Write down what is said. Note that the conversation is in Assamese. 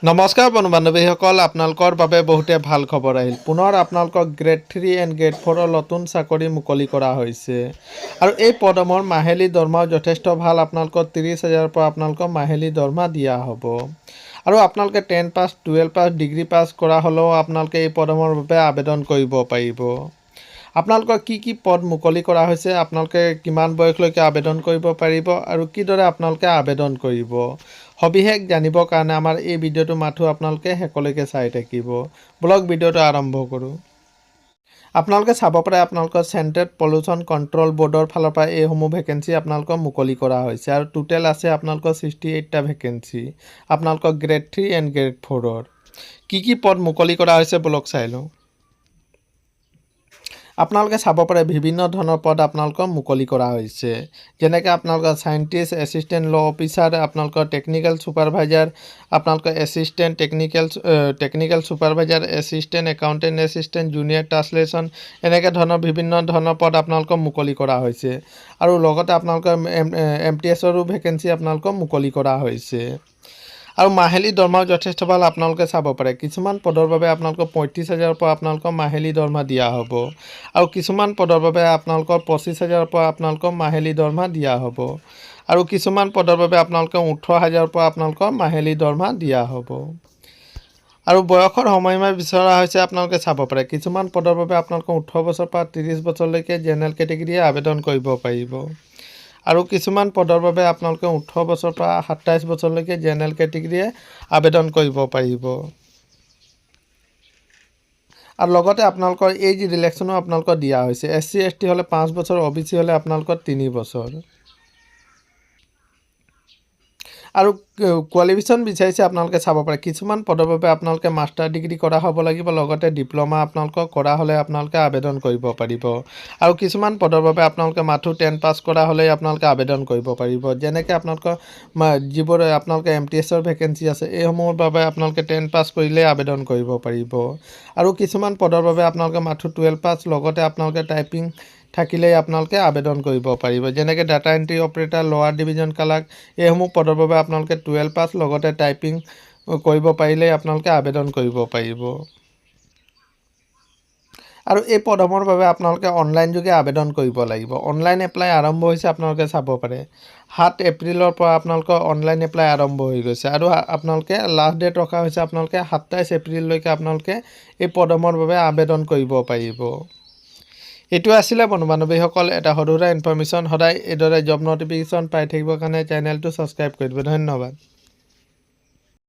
নমস্কাৰ বন্ধু বান্ধৱীসকল, আপোনালোকৰ বাবে বহুতে ভাল খবৰ আহিল। পুনৰ আপোনালোকক গ্ৰেড 3 এণ্ড গ্ৰেড 4 নতুন চাকৰি মুকলি কৰা হৈছে আৰু এই পদমৰ মাহিলী দৰমহাও যথেষ্ট ভাল। আপোনালোকক 30,000 পৰা আপোনালোকক মাহিলী দৰমহা দিয়া হ'ব আৰু আপোনালোকে 10 পাছ 12 পাছ ডিগ্ৰী পাছ কৰা হ'লেও আপোনালোকে এই পদমৰ বাবে আবেদন কৰিব পাৰিব। আপোনালোকৰ কি পদ মুকলি কৰা হৈছে, আপোনালোকে কিমান বয়সলৈকে আবেদন কৰিব পাৰিব আৰু কিদৰে আপোনালোকে আবেদন কৰিব, সবিশেষ জানিবৰ কাৰণে আমাৰ এই ভিডিঅ'টো মাথো আপোনালোকে শেষলৈকে চাই থাকিব। ব্লগ ভিডিঅ'টো আৰম্ভ কৰোঁ। আপোনালোকে চাব পাৰে আপোনালোকৰ চেণ্ট্ৰেল পলিউশ্যন কণ্ট্ৰল বৰ্ডৰ ফালৰ পৰা এইসমূহ ভেকেঞ্চি আপোনালোকৰ মুকলি কৰা হৈছে আৰু টোটেল আছে আপোনালোকৰ 68টা ভেকেঞ্চি আপোনালোকৰ গ্ৰেড 3 এণ্ড গ্ৰেড 4-ৰ। কি পদ মুকলি কৰা হৈছে ব্লগ চাই লওঁ। আপোনালোকে চাব পাৰে বিভিন্ন ধৰণৰ পদ আপোনালোকৰ মুকলি কৰা হৈছে, যেনেকৈ আপোনালোকৰ চাইণ্টিষ্ট, এছিষ্টেণ্ট ল' অফিচাৰ, আপোনালোকৰ টেকনিকেল ছুপাৰভাইজাৰ, আপোনালোকৰ assistant technical supervisor, assistant accountant, assistant junior translation, এনেকৈ ধৰণৰ বিভিন্ন ধৰণৰ পদ আপোনালোকৰ মুকলি কৰা হৈছে আৰু লগতে আপোনালোকৰ MTSৰো ভেকেঞ্চি আপোনালোকৰ মুকলি কৰা হৈছে আৰু মাহিলী দৰমহাও যথেষ্ট ভাল। আপোনালোকে চাব পাৰে কিছুমান পদৰ বাবে আপোনালোকক 35,000 পৰা আপোনালোকক মাহিলী দৰমহা দিয়া হ'ব আৰু কিছুমান পদৰ বাবে আপোনালোকৰ 25,000 পৰা আপোনালোকক মাহিলী দৰমহা দিয়া হ'ব আৰু কিছুমান পদৰ বাবে আপোনালোকক 18,000 পৰা আপোনালোকৰ মাহিলী দৰমহা দিয়া হ'ব আৰু বয়সৰ সময়সীমা বিচৰা হৈছে। আপোনালোকে চাব পাৰে কিছুমান পদৰ বাবে আপোনালোকক 18 বছৰ পৰা 30 বছৰলৈকে জেনেৰেল কেটেগৰীয়ে আবেদন কৰিব পাৰিব আৰু কিছুমান পদৰ বাবে আপোনালোকে 18 বছৰ পৰা 27 বছৰলৈকে জেনেৰেল কেটেগৰীয়ে আবেদন কৰিব পাৰিব আৰু লগতে আপোনালোকৰ এজ ৰিলেক্সনো আপোনালোকৰ দিয়া হৈছে। SC ST হ'লে 5 বছৰ, OBC হ'লে আপোনালোকৰ 3 বছৰ আৰু কোৱালিফিকেশ্যন বিচাৰিছে। আপোনালোকে চাব পাৰে কিছুমান পদৰ বাবে আপোনালোকে মাষ্টাৰ ডিগ্ৰী কৰা হ'ব লাগিব, লগতে ডিপ্ল'মা আপোনালোকক কৰা হ'লে আপোনালোকে আবেদন কৰিব পাৰিব আৰু কিছুমান পদৰ বাবে আপোনালোকে মাথো 10 পাছ কৰা হ'লেই আপোনালোকে আবেদন কৰিব পাৰিব, যেনেকৈ আপোনালোকৰ যিবোৰ আপোনালোকে MTSৰ ভেকেঞ্চি আছে এইসমূহৰ বাবে আপোনালোকে 10 পাছ কৰিলেই আবেদন কৰিব পাৰিব আৰু কিছুমান পদৰ বাবে আপোনালোকে মাথো 12 পাছ লগতে আপোনালোকে টাইপিং থাকিলেই আপোনালোকে আবেদন কৰিব পাৰিব, যেনেকৈ ডাটা এণ্ট্ৰি অপাৰেটৰ, লোৱাৰ ডিভিজন ক্লাৰ্ক, এইসমূহ পদৰ বাবে আপোনালোকে 12 পাছ লগতে টাইপিং কৰিব পাৰিলেই আপোনালোকে আবেদন কৰিব পাৰিব আৰু এই পদমৰ বাবে আপোনালোকে অনলাইন যোগে আবেদন কৰিব লাগিব। অনলাইন এপ্লাই আৰম্ভ হৈছে, আপোনালোকে চাব পাৰে 7 এপ্ৰিলৰ পৰা আপোনালোকৰ অনলাইন এপ্লাই আৰম্ভ হৈ গৈছে আৰু আপোনালোকে লাষ্ট ডেট ৰখা হৈছে আপোনালোকে 27 এপ্ৰিললৈকে আপোনালোকে এই পদমৰ বাবে আবেদন কৰিব পাৰিব। এইটো আছিলে বন্ধু বান্ধৱীসকল এটা সৰু সুৰা ইনফৰ্মেশ্যন। সদায় এইদৰে জব নটিফিকেশ্যন পাই থাকিবৰ কাৰণে চেনেলটো ছাবস্ক্ৰাইব কৰি দিব। ধন্যবাদ।